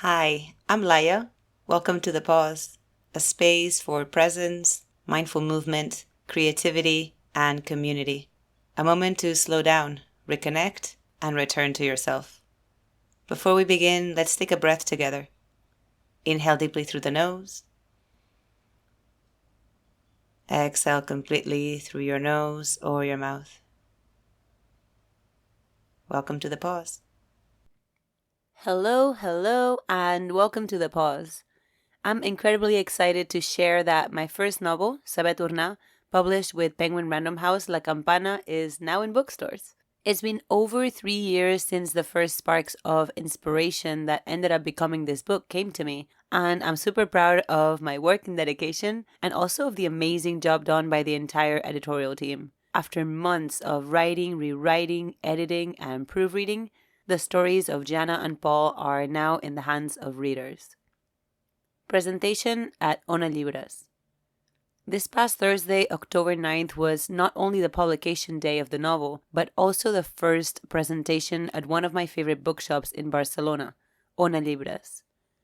Hi, I'm Laya. Welcome to The Pause, a space for presence, mindful movement, creativity, and community. A moment to slow down, reconnect, and return to yourself. Before we begin, let's take a breath together. Inhale deeply through the nose. Exhale completely through your nose or your mouth. Welcome to The Pause. Hello, and welcome to The Pause. I'm incredibly excited to share that my first novel, Saber, published with Penguin Random House La Campana, is now in bookstores. It's been over 3 years since the first sparks of inspiration that ended up becoming this book came to me, and I'm super proud of my work and dedication, and also of the amazing job done by the entire editorial team. After months of writing, rewriting, editing, and proofreading, the stories of Jana and Paul are now in the hands of readers. Presentation at Ona Llibres. This past Thursday, October 9th, was not only the publication day of the novel, but also the first presentation at one of my favorite bookshops in Barcelona, Ona Llibres.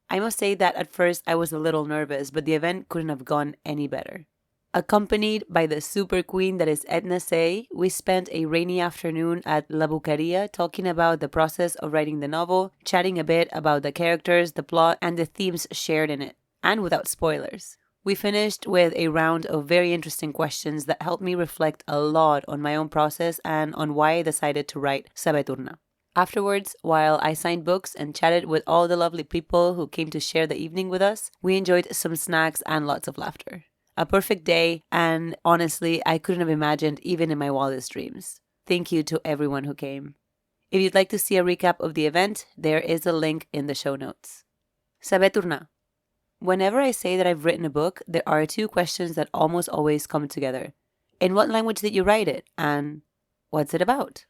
I must say that at first I was a little nervous, but the event couldn't have gone any better. Accompanied by the super queen that is Edna Sey, we spent a rainy afternoon at La Bucaria talking about the process of writing the novel, chatting a bit about the characters, the plot, and the themes shared in it, and without spoilers. We finished with a round of very interesting questions that helped me reflect a lot on my own process and on why I decided to write Saber. Afterwards, while I signed books and chatted with all the lovely people who came to share the evening with us, we enjoyed some snacks and lots of laughter. A perfect day, and honestly, I couldn't have imagined even in my wildest dreams. Thank you to everyone who came. If you'd like to see a recap of the event, there is a link in the show notes. Saber. Whenever I say that I've written a book, there are two questions that almost always come together. In what language did you write it? And what's it about?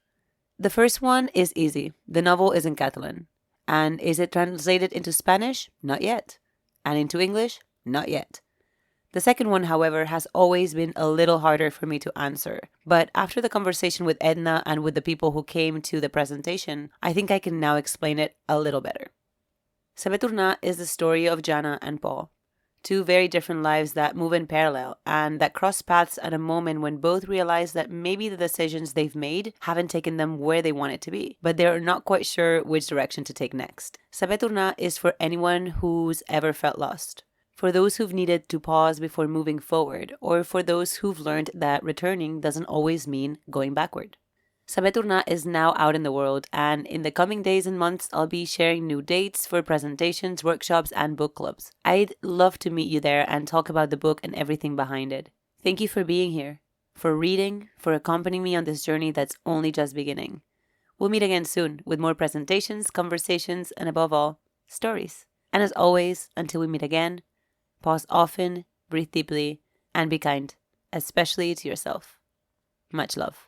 The first one is easy. The novel is in Catalan. And is it translated into Spanish? Not yet. And into English? Not yet. The second one, however, has always been a little harder for me to answer. But after the conversation with Edna and with the people who came to the presentation, I think I can now explain it a little better. Saber is the story of Jana and Paul, two very different lives that move in parallel and that cross paths at a moment when both realize that maybe the decisions they've made haven't taken them where they wanted to be, but they're not quite sure which direction to take next. Saber is for anyone who's ever felt lost, for those who've needed to pause before moving forward, or for those who've learned that returning doesn't always mean going backward. Saber is now out in the world, and in the coming days and months, I'll be sharing new dates for presentations, workshops, and book clubs. I'd love to meet you there and talk about the book and everything behind it. Thank you for being here, for reading, for accompanying me on this journey that's only just beginning. We'll meet again soon with more presentations, conversations, and above all, stories. And as always, until we meet again, pause often, breathe deeply, and be kind, especially to yourself. Much love.